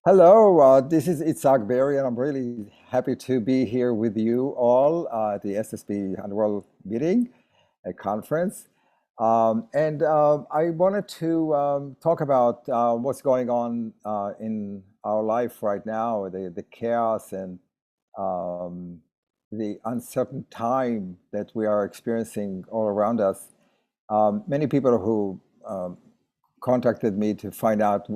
Hello, this is Itzhak Beery, and I'm really happy to be here with you all at the SSP annual meeting, a conference. I wanted to talk about what's going on in our life right now, the chaos and um, the uncertain time that we are experiencing all around us. Many people who contacted me to find out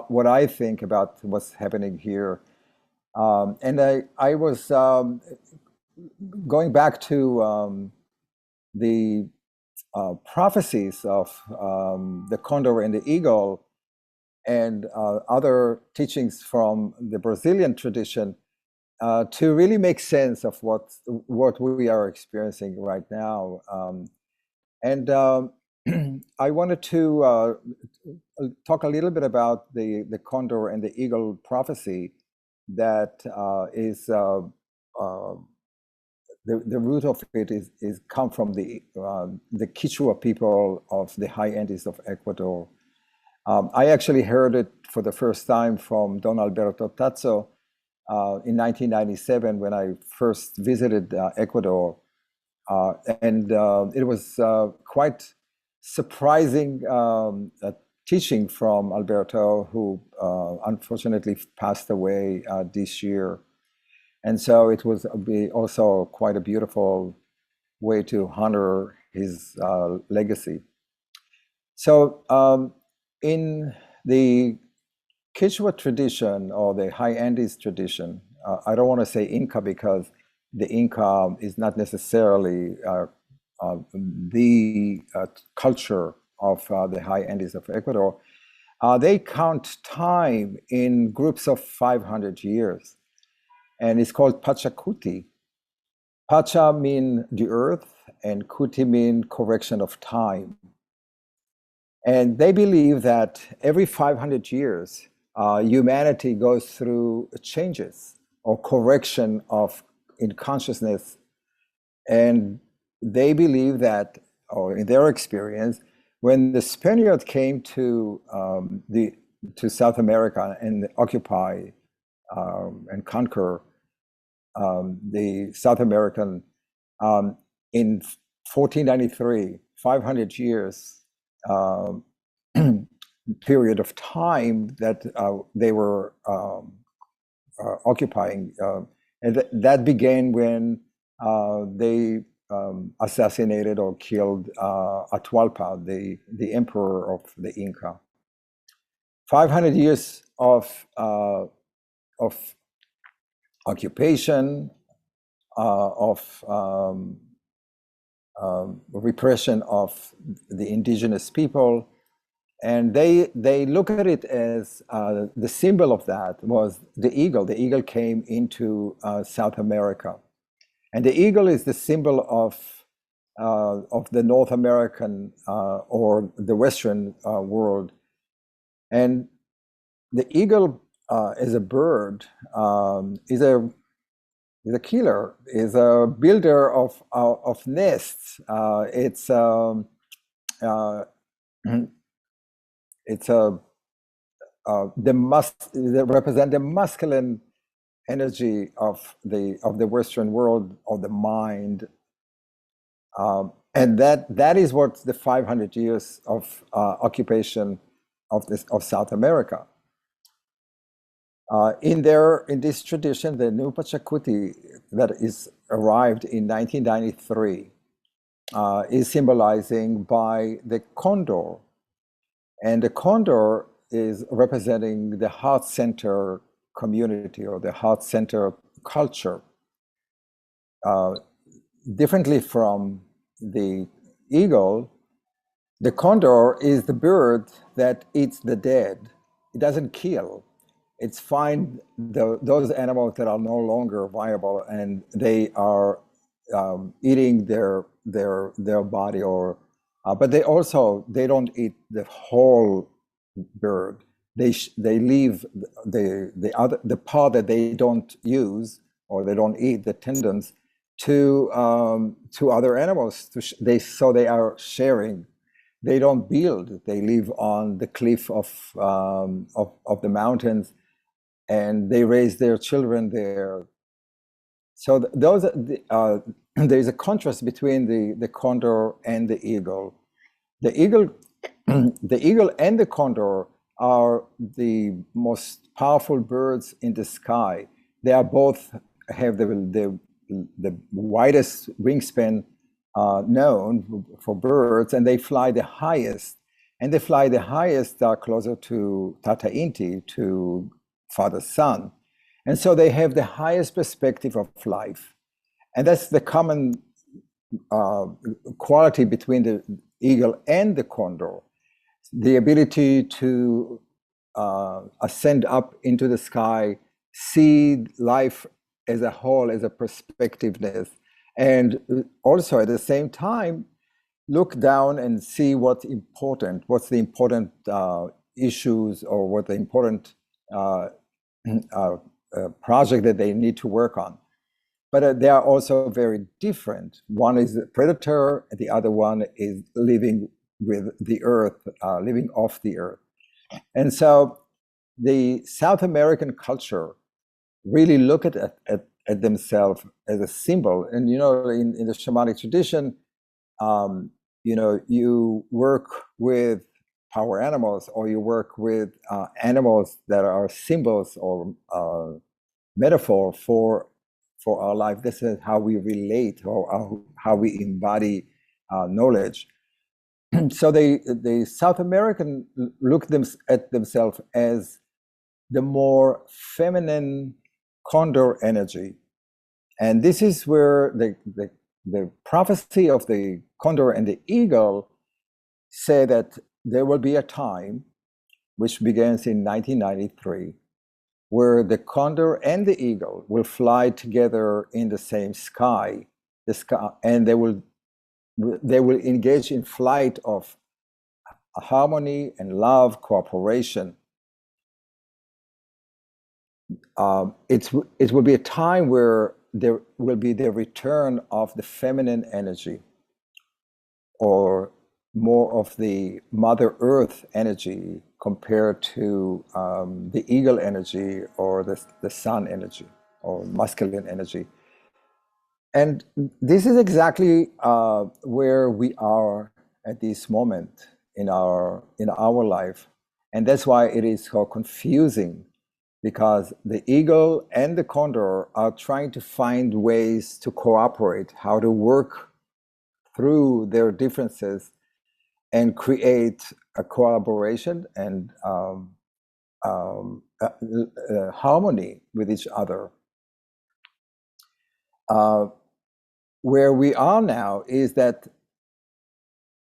what I think about what's happening here. I was going back to the prophecies of the Condor and the Eagle and other teachings from the Brazilian tradition to really make sense of what we are experiencing right now. And I wanted to talk a little bit about the Condor and the Eagle prophecy that is the root of it is come from the Quichua people of the high Andes of Ecuador. I actually heard it for the first time from Don Alberto Tasso in 1997 when I first visited Ecuador. It was quite surprising teaching from Alberto, who unfortunately passed away this year. And so it was also quite a beautiful way to honor his legacy. So in the Quechua tradition or the high Andes tradition, I don't want to say Inca because the Inca is not necessarily the culture of the high Andes of Ecuador. They count time in groups of 500 years, and it's called Pachacuti. Pacha mean the earth, and Kuti mean correction of time. And they believe that every 500 years, humanity goes through changes or correction of in consciousness. And they believe that, or in their experience, when the Spaniards came to South America and occupy and conquer the South American in 1493, 500 years period of time that they were occupying. And that began when they assassinated or killed Atahualpa, the emperor of the Inca. 500 years of occupation, of repression of the indigenous people. And they look at it as the symbol of that was the eagle. The eagle came into South America. And the eagle is the symbol of the North American or the Western world. And the eagle as a bird is a killer, is a builder of nests. It's they represent the masculine energy of the Western world, of the mind, and that is what the 500 years of occupation of South America. In this tradition, the new Pachacuti that is arrived in 1993 is symbolizing by the Condor, and the Condor is representing the heart center community or the heart center culture. Differently from the eagle, the condor is the bird that eats the dead. It doesn't kill. It's find those animals that are no longer viable, and they are eating their body, or but they don't eat the whole bird. They leave the part that they don't use or they don't eat, the tendons, to other animals. So they are sharing. They don't build. They live on the cliff of the mountains, and they raise their children there. So there is a contrast between the condor and the eagle. The eagle, the eagle and the condor are the most powerful birds in the sky. They are both have the widest wingspan known for birds, and they fly the highest. And they fly the highest closer to Tata Inti, to Father Sun. And so they have the highest perspective of life. And that's the common quality between the eagle and the condor. The ability to ascend up into the sky, see life as a whole, as a perspectiveness, and also at the same time, look down and see what's the important issues, or what the important project that they need to work on. But they are also very different. One is a predator, and the other one is living with the earth, living off the earth. And so the South American culture really look at themselves as a symbol. And, in the shamanic tradition, you work with power animals, or you work with animals that are symbols or metaphor for our life. This is how we relate, or how we embody knowledge. So the South American look at themselves as the more feminine condor energy. And this is where the prophecy of the condor and the eagle say that there will be a time, which begins in 1993, where the condor and the eagle will fly together in the same sky, and they will engage in flight of harmony and love, cooperation. It will be a time where there will be the return of the feminine energy, or more of the Mother Earth energy, compared to the eagle energy, or the sun energy, or masculine energy. And this is exactly where we are at this moment in our life. And that's why it is so confusing, because the eagle and the condor are trying to find ways to cooperate, how to work through their differences and create a collaboration and harmony with each other. Where we are now is that,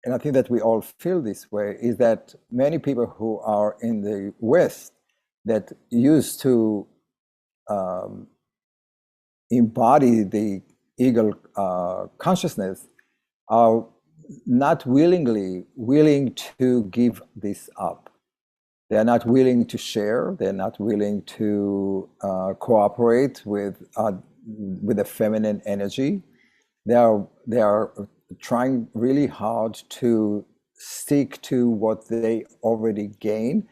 and I think that we all feel this way, is that many people who are in the West that used to embody the eagle consciousness are not willing to give this up. They're not willing to share. They're not willing to cooperate with the feminine energy. They are trying really hard to stick to what they already gain,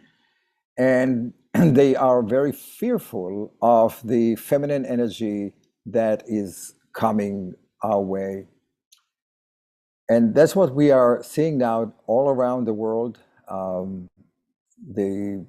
and they are very fearful of the feminine energy that is coming our way. And that's what we are seeing now all around the world. The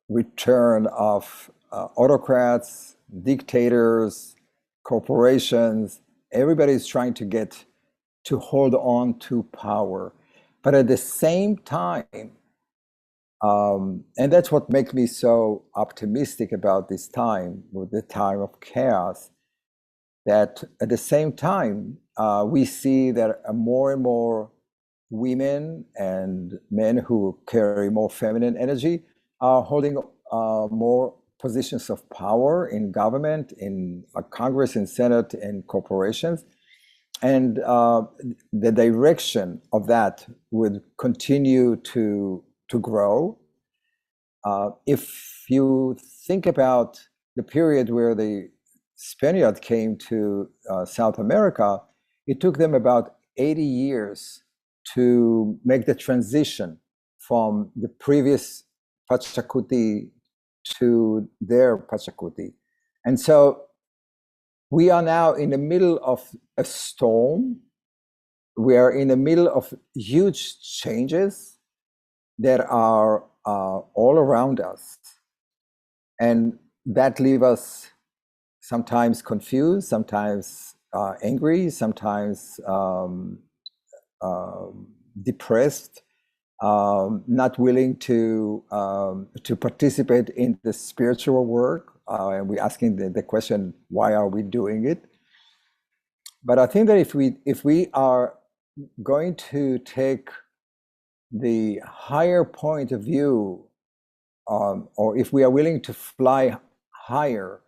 return of autocrats, dictators, corporations. Everybody's trying to hold on to power. But at the same time, and that's what makes me so optimistic about this time, with the time of chaos, that at the same time, we see that more and more women and men who carry more feminine energy are holding more positions of power in government, in Congress, in Senate, in corporations. And the direction of that would continue to grow. If you think about the period where the Spaniards came to South America, it took them about 80 years to make the transition from the previous Pachacuti to their Pachacuti. And so we are now in the middle of a storm. We are in the middle of huge changes that are all around us. And that leaves us sometimes confused, sometimes angry, sometimes depressed, not willing to participate in the spiritual work. And we're asking the question, why are we doing it? But I think that if we are going to take the higher point of view, or if we are willing to fly higher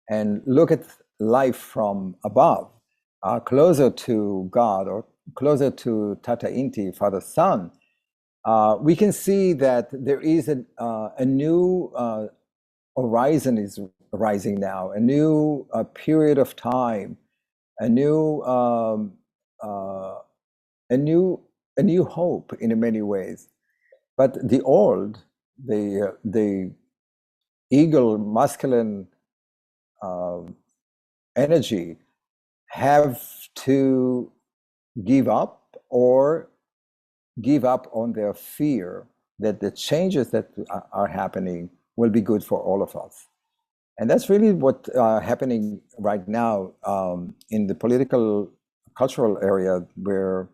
and look at life from above, closer to God or closer to Tata Inti, Father Son, we can see that there is a new horizon is rising now, a new period of time, a new hope in many ways. But the old, the eagle masculine energy have to give up or give up on their fear that the changes that are happening will be good for all of us. And that's really what happening right now in the political, cultural area, where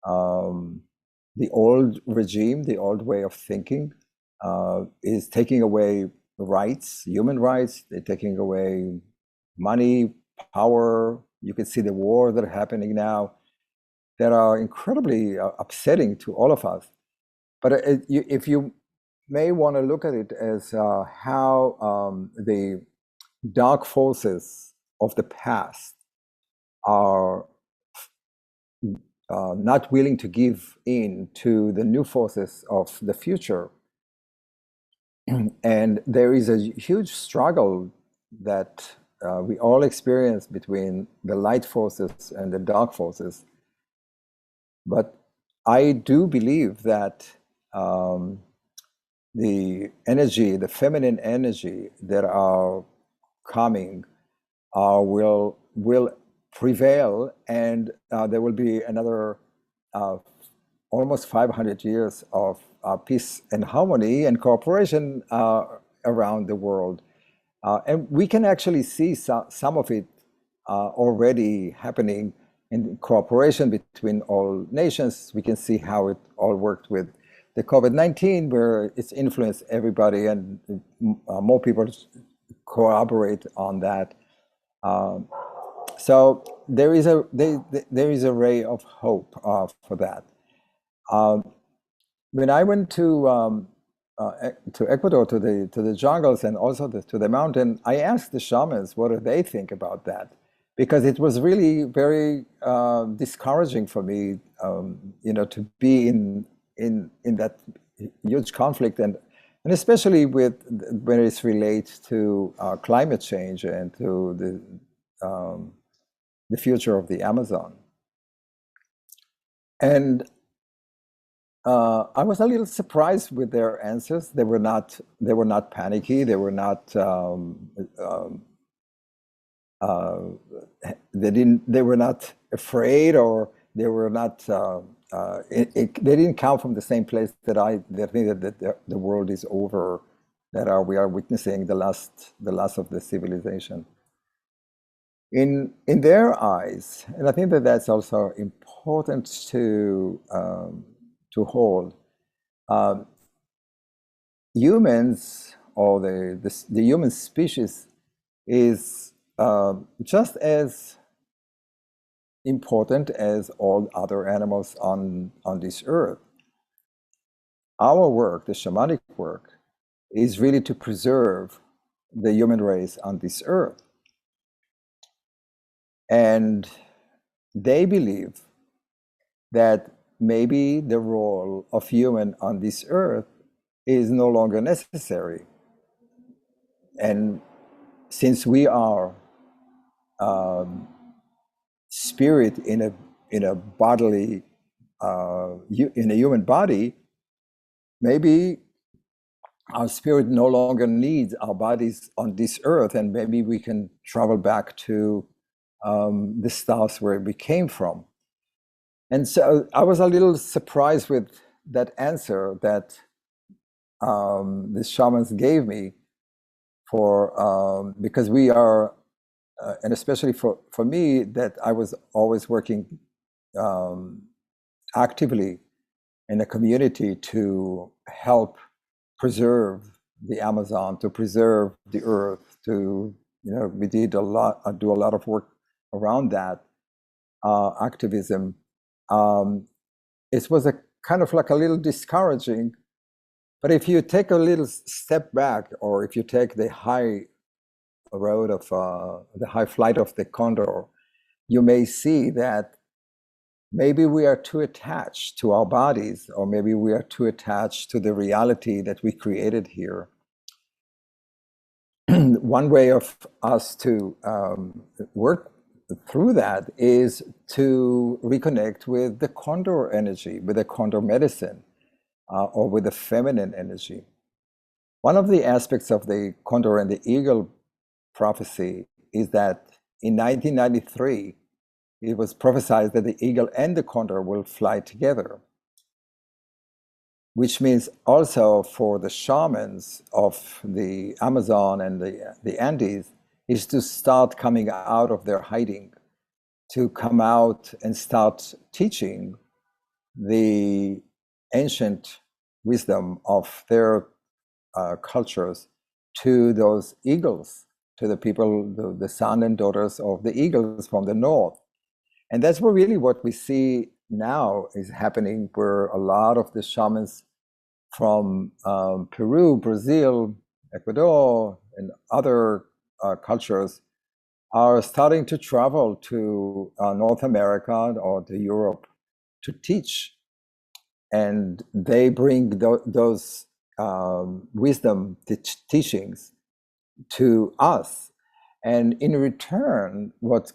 the old regime, the old way of thinking is taking away rights, human rights. They're taking away money, power. You can see the war that are happening now that are incredibly upsetting to all of us. But if you may want to look at it as how the dark forces of the past are not willing to give in to the new forces of the future. And there is a huge struggle that we all experience between the light forces and the dark forces. But I do believe that the energy, the feminine energy that are coming will prevail, and there will be another almost 500 years of peace and harmony and cooperation around the world. And we can actually see some of it already happening in cooperation between all nations. We can see how it all worked with the COVID-19, where it's influenced everybody, and more people cooperate on that. So there is a ray of hope for that. When I went to Ecuador, to the jungles and also to the mountain, I asked the shamans what do they think about that, because it was really very discouraging for me, to be in that huge conflict, and especially when it's related to climate change and to the future of the Amazon. And I was a little surprised with their answers. They were not panicky. They were not. They were not afraid, or they were not. They didn't come from the same place that I think that the world is over, that we are witnessing the last of the civilization. In their eyes, and I think that that's also important to hold. Humans, or the human species, is just as important as all other animals on this earth. Our work, the shamanic work, is really to preserve the human race on this earth. And they believe that maybe the role of human on this earth is no longer necessary. And since we are spirit in a bodily, in a human body, maybe our spirit no longer needs our bodies on this earth, and maybe we can travel back to the stars where we came from. And so I was a little surprised with that answer that the shamans gave me for because we are, and especially for me, that I was always working actively in a community to help preserve the Amazon, to preserve the earth, to, we did do a lot of work around that activism. It was a kind of like a little discouraging, but if you take a little step back, or if you take the high road of the high flight of the Condor, you may see that maybe we are too attached to our bodies, or maybe we are too attached to the reality that we created here. One way of us to work through that is to reconnect with the Condor energy, with the Condor medicine, or with the feminine energy. One of the aspects of the Condor and the Eagle prophecy is that in 1993, it was prophesied that the eagle and the condor will fly together, which means also for the shamans of the Amazon and the Andes is to start coming out of their hiding, to come out and start teaching the ancient wisdom of their cultures to those eagles, to the people, the son and daughters of the eagles from the north. And that's really what we see now is happening, where a lot of the shamans from Peru, Brazil, Ecuador, and other cultures are starting to travel to North America or to Europe to teach. And they bring those wisdom teachings to us. And in return, what's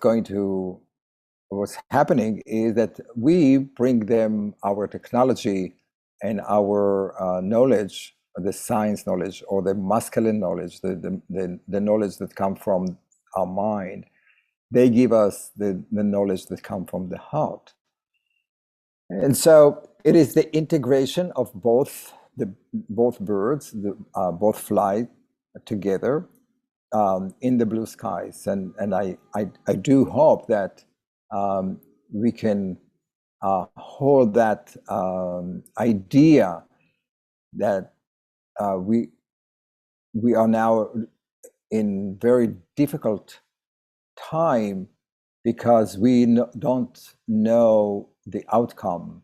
happening is that we bring them our technology and our knowledge, the science knowledge, or the masculine knowledge, the knowledge that comes from our mind. They give us the knowledge that comes from the heart. And so it is the integration of both birds, both fly together in the blue skies. And I do hope that we can hold that idea that we are now in very difficult time because we don't know the outcome,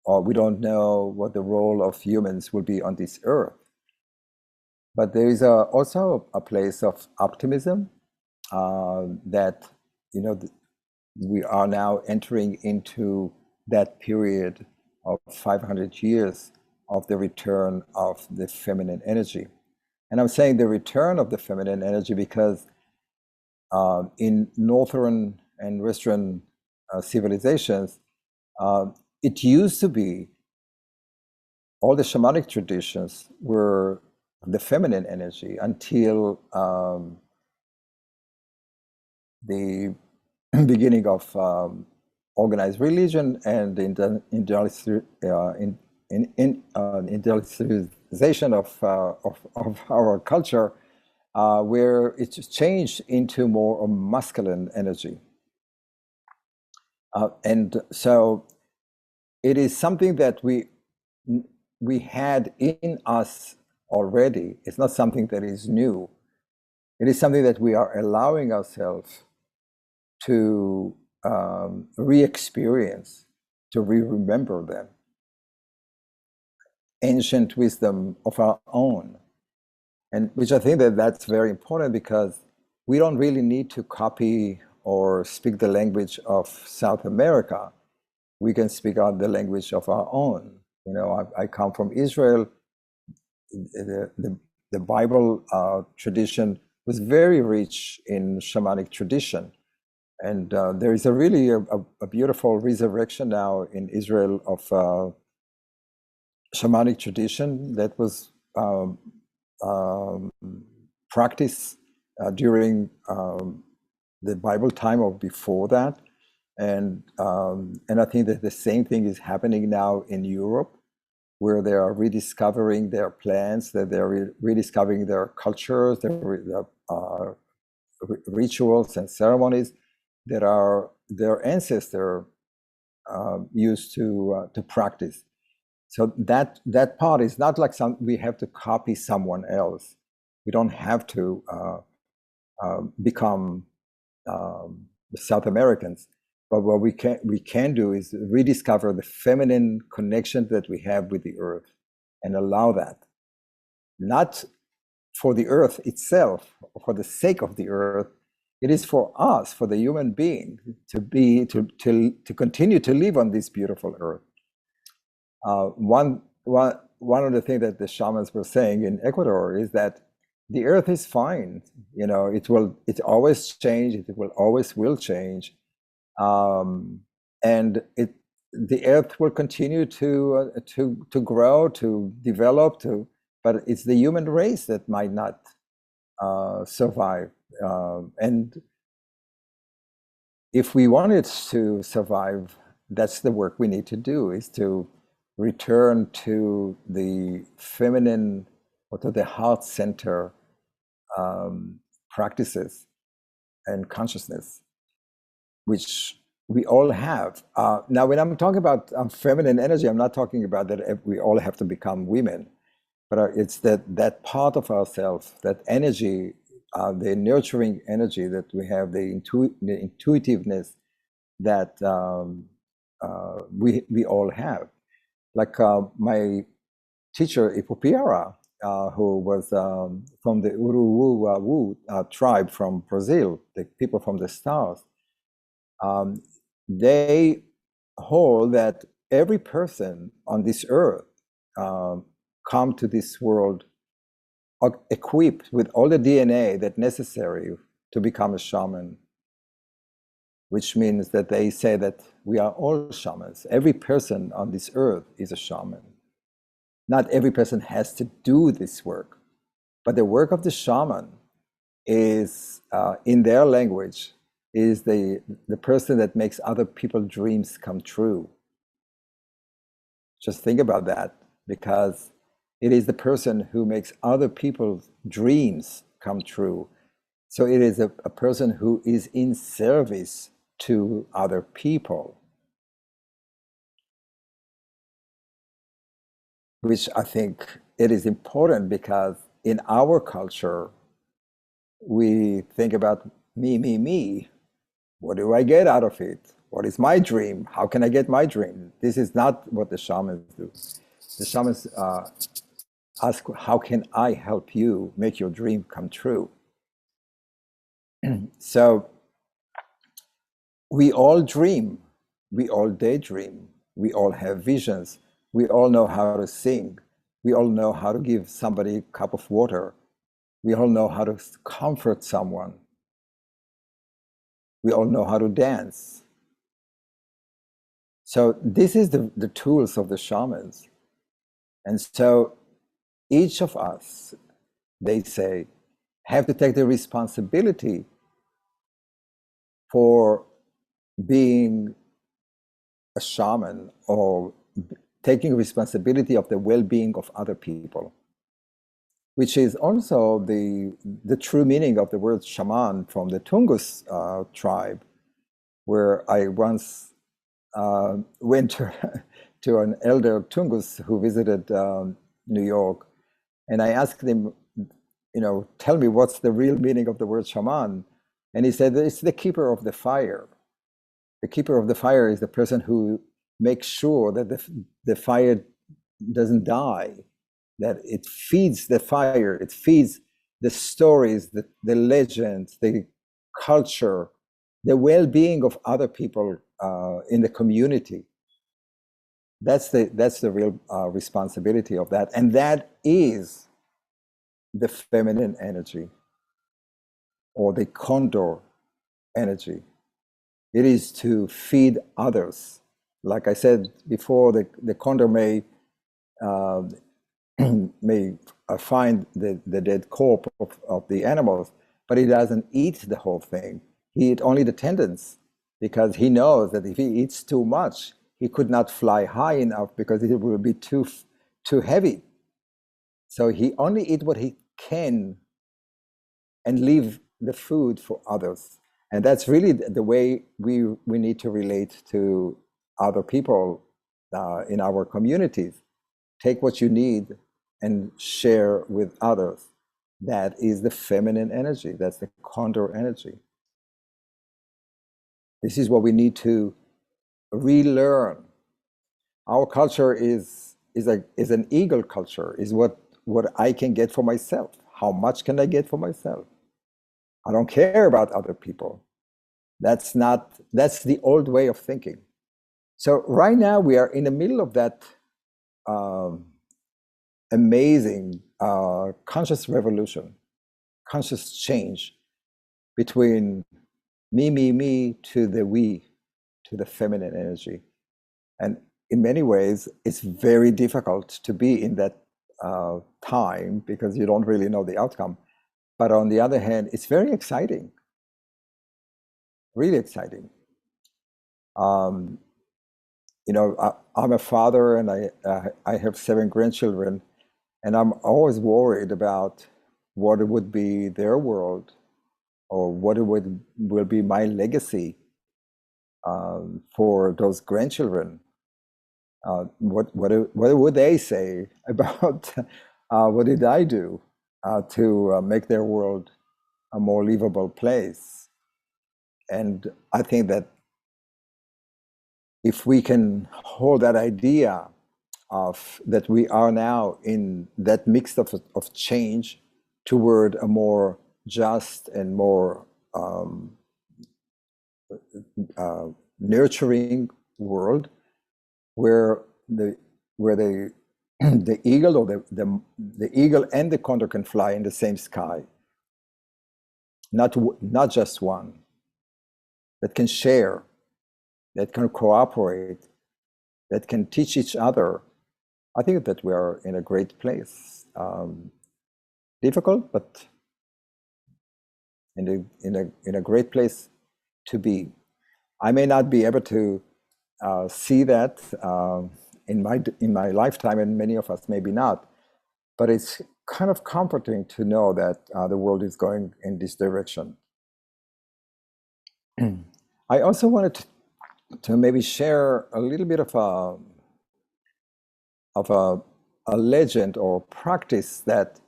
or we don't know what the role of humans will be on this earth. But there is also a place of optimism that, we are now entering into that period of 500 years of the return of the feminine energy. And I'm saying the return of the feminine energy because in northern and western civilizations, it used to be all the shamanic traditions were the feminine energy until the beginning of organized religion and the industrialization of our culture, where it's changed into more masculine energy. And so it is something that we had in us already. It's not something that is new. It is something that we are allowing ourselves to re-experience, to re-remember them. Ancient wisdom of our own. And which I think that's very important, because we don't really need to copy or speak the language of South America. We can speak out the language of our own. I come from Israel. The Bible tradition was very rich in shamanic tradition. And there is really a beautiful resurrection now in Israel of shamanic tradition that was um, practice during the Bible time or before that. And I think that the same thing is happening now in Europe, where they are rediscovering their plants, that they're rediscovering their cultures, their rituals and ceremonies that are their ancestors used to practice. So that part is not like we have to copy someone else. We don't have to become South Americans. But what we can do is rediscover the feminine connection that we have with the earth and allow that, not for the earth itself, for the sake of the earth. It is for us, for the human being, to continue to live on this beautiful earth. One of the things that the shamans were saying in Ecuador is that the earth is fine. You know, it always change. It will always change. And the earth will continue to grow, to develop, but it's the human race that might not survive. And if we wanted to survive, that's the work we need to do, is to return to the feminine or to the heart center practices and consciousness, which we all have. Now, when I'm talking about feminine energy, I'm not talking about that we all have to become women, but it's that part of ourselves, that energy, the nurturing energy that we have, the intuitiveness that we all have. Like my teacher, Ipupiara, who was from the Uruwu tribe from Brazil, the people from the stars, they hold that every person on this earth come to this world equipped with all the DNA that's necessary to become a shaman, which means that they say that we are all shamans. Every person on this earth is a shaman. Not every person has to do this work, but the work of the shaman is, in their language, is the person that makes other people's dreams come true. Just think about that, because it is the person who makes other people's dreams come true. So it is a person who is in service to other people, which I think it is important, because in our culture, we think about me. What do I get out of it? What is my dream? How can I get my dream? This is not what the shamans do. The shamans ask, how can I help you make your dream come true? So we all dream, we all daydream, we all have visions, we all know how to sing, we all know how to give somebody a cup of water, we all know how to comfort someone, we all know how to dance. So this is the tools of the shamans. And so each of us, they say, have to take the responsibility for being a shaman, or taking responsibility of the well-being of other people, which is also the true meaning of the word shaman from the Tungus tribe, where I once went to an elder Tungus who visited New York, and I asked him, tell me what's the real meaning of the word shaman, and he said it's the keeper of the fire. The keeper of the fire is the person who makes sure that the fire doesn't die, that it feeds the fire, it feeds the stories, the legends, the culture, the well-being of other people in the community. That's the real responsibility of that, and that is the feminine energy, or the Condor energy. It is to feed others. Like I said before, the Condor may may find the dead corpse of the animals, but he doesn't eat the whole thing. He eats only the tendons because he knows that if he eats too much, he could not fly high enough because it will be too heavy. So he only eats what he can and leave the food for others. And that's really the way we need to relate to other people in our communities. Take what you need and share with others. That is the feminine energy. That's the Condor energy. This is what we need to relearn. Our culture is an eagle culture, is what I can get for myself. How much can I get for myself? I don't care about other people. That's the old way of thinking. So right now we are in the middle of that amazing conscious revolution, conscious change between me to the we, to the feminine energy. And in many ways, it's very difficult to be in that time because you don't really know the outcome. But on the other hand, it's very exciting, really exciting. I'm a father and I have 7 grandchildren, and I'm always worried about what would be their world or what will be my legacy for those grandchildren. What would they say about what did I do to make their world a more livable place? And I think that if we can hold that idea of that we are now in that mix of change toward a more just and more nurturing world, where the the eagle or the eagle and the condor can fly in the same sky, not just one, that can share, that can cooperate, that can teach each other. I think that we are in a great place. Difficult, but in a great place to be. I may not be able to see that in my lifetime, and many of us maybe not. But it's kind of comforting to know that the world is going in this direction. I also wanted to maybe share a little bit of a legend or practice that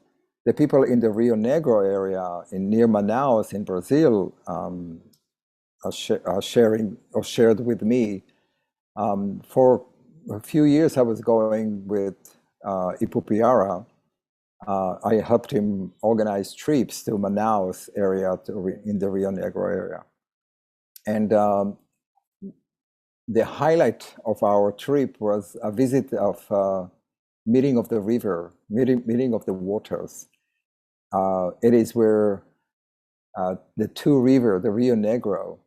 the people in the Rio Negro area near Manaus in Brazil are sharing or shared with me. For a few years, I was going with Ipupiara. I helped him organize trips to Manaus area in the Rio Negro area. And the highlight of our trip was a visit of meeting of the river, meeting of the waters. It is where the two rivers, the Rio Negro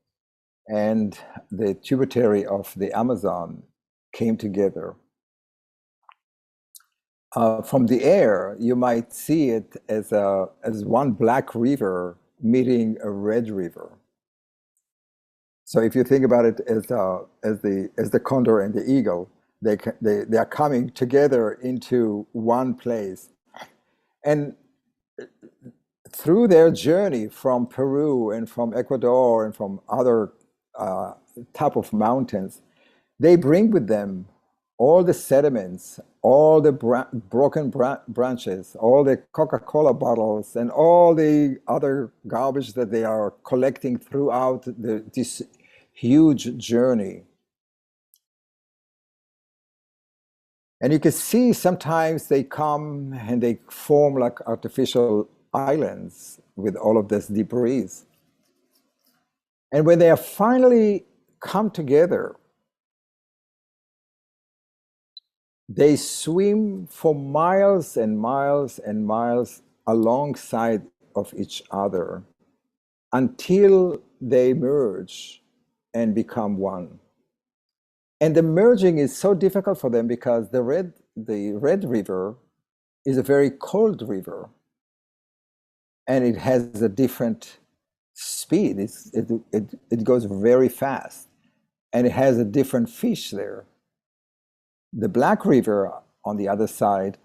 and the tributary of the Amazon, came together. From the air, you might see it as one black river meeting a red river. So if you think about it as the condor and the eagle, they are coming together into one place, and through their journey from Peru and from Ecuador and from other top of mountains, they bring with them all the sediments, all the broken branches, all the Coca-Cola bottles, and all the other garbage that they are collecting throughout this huge journey. And you can see sometimes they come and they form like artificial islands with all of this debris. And when they are finally come together, they swim for miles and miles and miles alongside of each other until they merge and become one. And the merging is so difficult for them because the red river is a very cold river, and it has a different speed. It goes very fast, and it has a different fish there. The Black River on the other side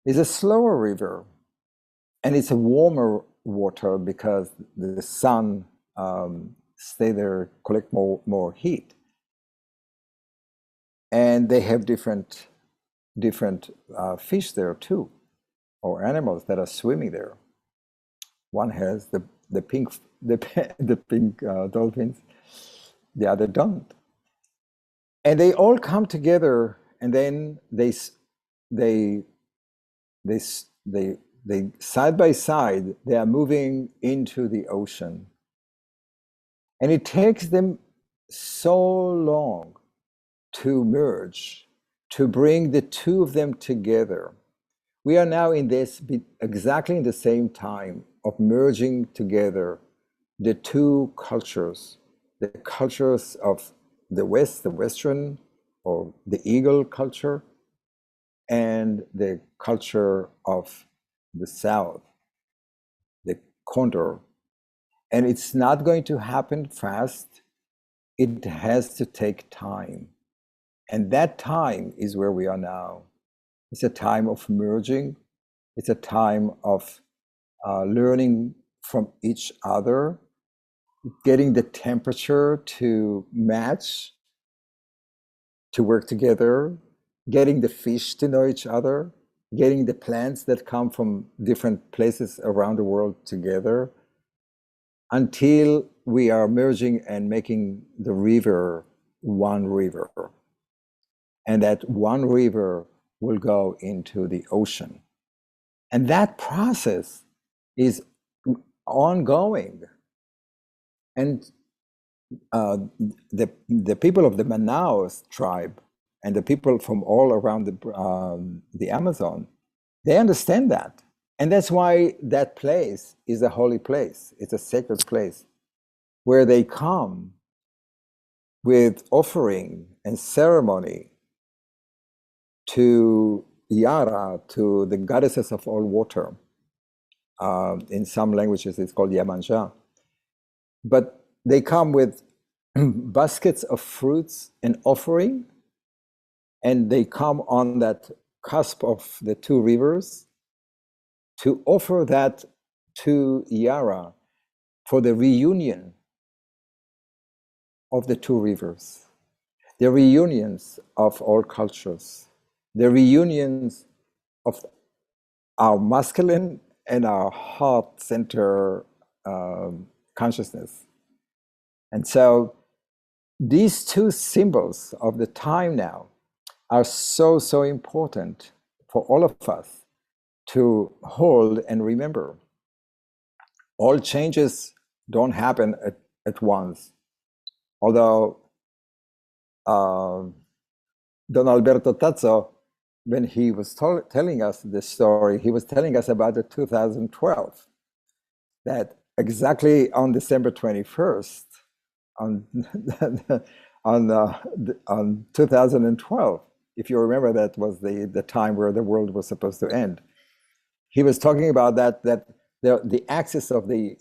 is a slower river, and it's a warmer water because the sun stay there, collect more heat, and they have different fish there too, or animals that are swimming there. One has the pink dolphins, the other don't, and they all come together, and then they side by side they are moving into the ocean, and it takes them so long to merge, to bring the two of them together. We are now in this exactly in the same time of merging together the two cultures, the cultures of the West, the Western, or the eagle culture, and the culture of the South, the Condor. And it's not going to happen fast. It has to take time. And that time is where we are now. It's a time of merging. It's a time of learning from each other, getting the temperature to match, to work together, getting the fish to know each other, getting the plants that come from different places around the world together, until we are merging and making the river one river. And that one river will go into the ocean. And that process is ongoing. And the people of the Manaus tribe and the people from all around the Amazon, they understand that. And that's why that place is a holy place. It's a sacred place where they come with offering and ceremony to Yara, to the goddesses of all water. In some languages, it's called Yamanja. But they come with baskets of fruits and offering, and they come on that cusp of the two rivers to offer that to Yara for the reunion of the two rivers, the reunions of all cultures, the reunions of our masculine and our heart center consciousness. And so these two symbols of the time now are so, so important for all of us to hold and remember. All changes don't happen at once. Although Don Alberto Tazzo, when he was telling us this story, he was telling us about the 2012, that exactly on December 21st, on 2012, if you remember, that was the time where the world was supposed to end. He was talking about that the axis of the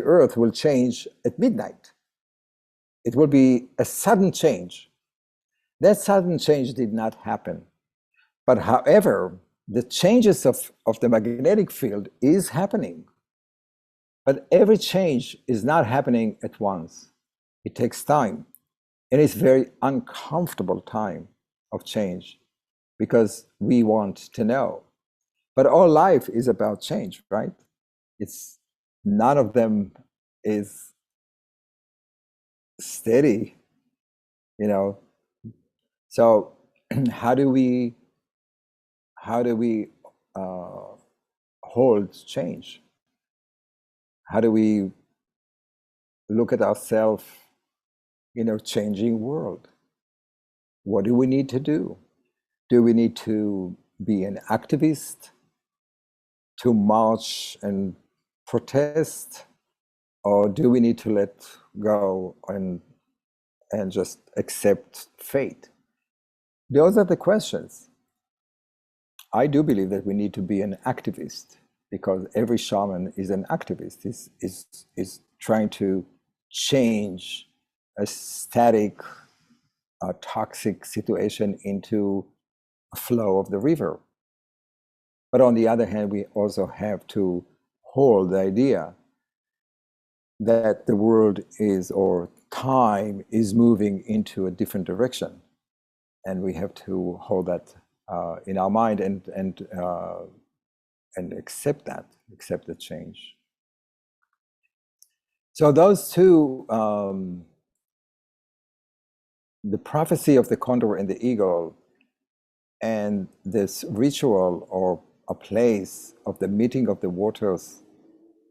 Earth will change at midnight. It will be a sudden change. That sudden change did not happen. But however, the changes of the magnetic field is happening. But every change is not happening at once. It takes time. And it's very uncomfortable time of change because we want to know. But all life is about change, right? It's none of them is steady, you know. So how do we hold change? How do we look at ourselves in a changing world? What do we need to do? Do we need to be an activist, to march and protest, or do we need to let go and just accept fate? Those are the questions. I do believe that we need to be an activist, because every shaman is an activist, is trying to change a static, toxic situation into a flow of the river. But on the other hand, we also have to hold the idea that the world is, or time is, moving into a different direction. And we have to hold that in our mind and accept that, accept the change. So those two, the prophecy of the condor and the eagle, and this ritual or a place of the meeting of the waters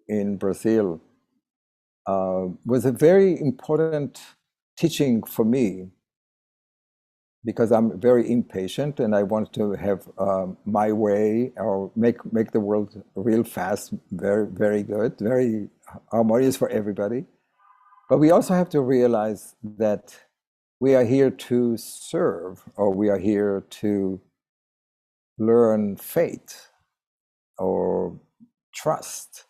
in Brazil, was a very important teaching for me, because I'm very impatient and I want to have my way, or make the world real fast, very, very good, very harmonious for everybody. But we also have to realize that we are here to serve, or we are here to learn faith or trust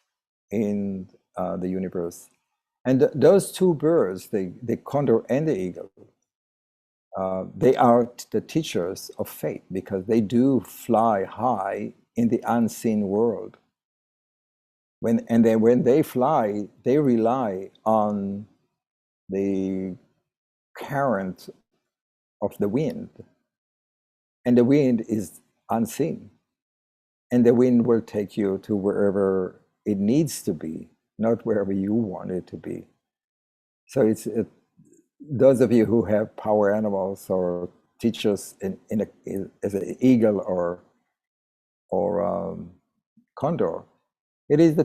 in the universe. And those two birds, the condor and the eagle, they are the teachers of faith, because they do fly high in the unseen world. When they fly, they rely on the current of the wind, and the wind is unseen, and the wind will take you to wherever it needs to be, not wherever you want it to be. So those of you who have power animals or teachers as an eagle or condor, it is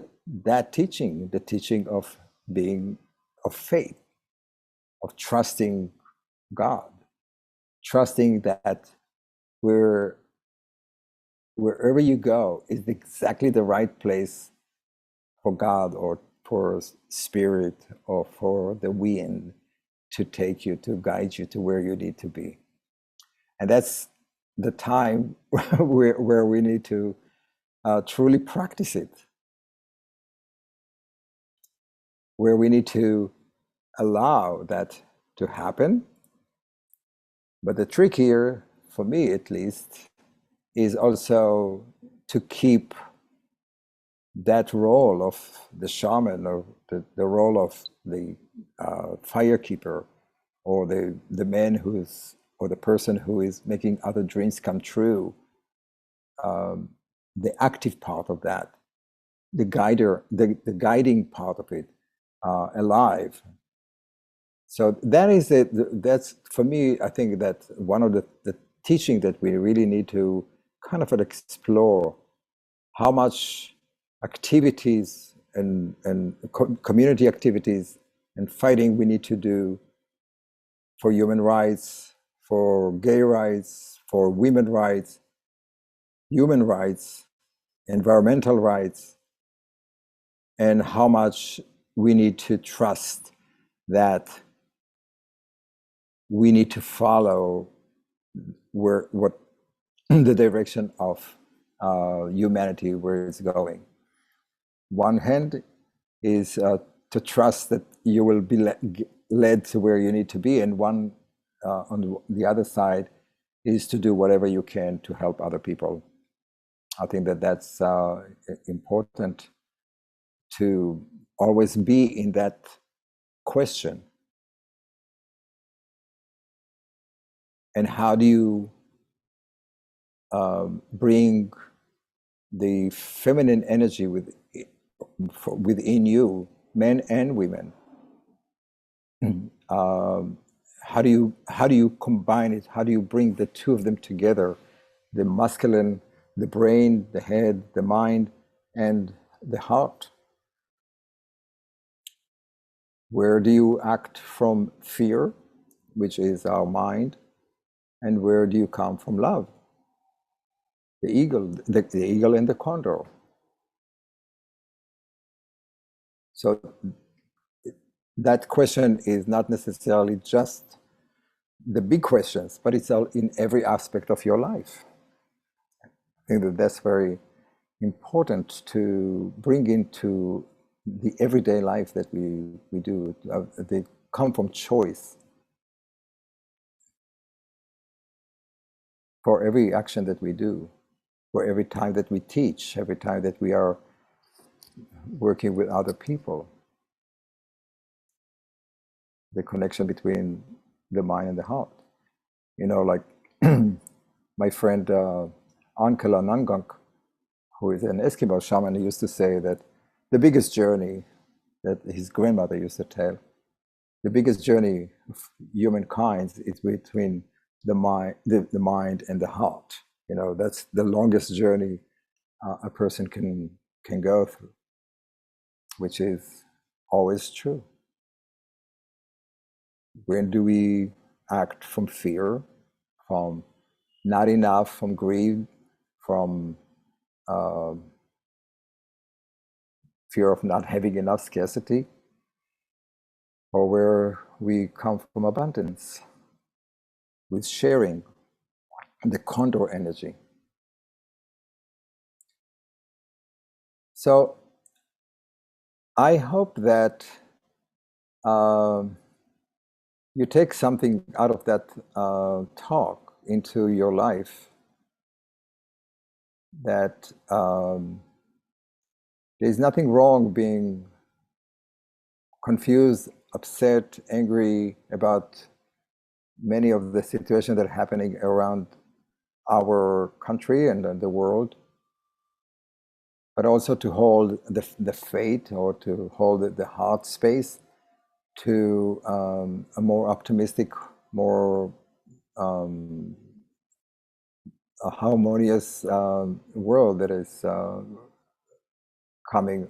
that teaching, the teaching of being of faith, of trusting God, trusting that wherever you go is exactly the right place for God, or for spirit, or for the wind to take you, to guide you to where you need to be. And that's the time where we need to truly practice it, where we need to allow that to happen. But the trick here, for me at least, is also to keep that role of the shaman, or the role of the firekeeper, or the man or the person who is making other dreams come true, the active part of that, the guiding part of it, alive. So that's for me, I think that one of the teaching that we really need to kind of explore, how much activities and community activities and fighting we need to do for human rights, for gay rights, for women rights, human rights, environmental rights, and how much we need to trust that we need to follow what the direction of humanity, where it's going. One hand is to trust that you will be led to where you need to be, and one on the other side is to do whatever you can to help other people. I think that that's important, to always be in that question. And how do you bring the feminine energy within you, men and women? How do you combine it? How do you bring the two of them together? The masculine, the brain, the head, the mind, and the heart. Where do you act from fear, which is our mind, and where do you come from love? The eagle and the condor. So that question is not necessarily just the big questions, but it's all in every aspect of your life. I think that that's very important to bring into the everyday life that we do. They come from choice. For every action that we do, for every time that we teach, every time that we are working with other people, the connection between the mind and the heart. You know, like my friend Ankala Nangang, who is an Eskimo shaman, he used to say that the biggest journey that his grandmother used to tell, the biggest journey of humankind is between the mind and the heart. You know, that's the longest journey a person can go through, which is always true. When do we act from fear, from not enough, from greed, from fear of not having enough, scarcity, or where we come from abundance, with sharing, the Condor energy. So I hope that you take something out of that talk into your life, that there's nothing wrong being confused, upset, angry about many of the situations that are happening around our country and the world, but also to hold the faith, or to hold the heart space to a more optimistic, more a harmonious world that is coming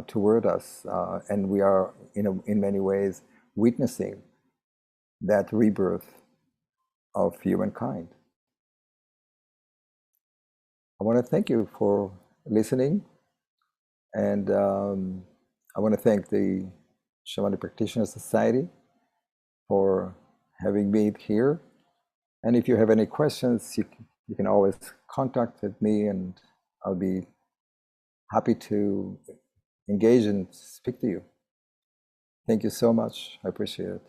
toward us, and we are in many ways witnessing that rebirth of humankind. I want to thank you for listening, and I want to thank the Shamanic Practitioner Society for having me here. And if you have any questions, you can always contact me, and I'll be happy to engage and speak to you. Thank you so much. I appreciate it.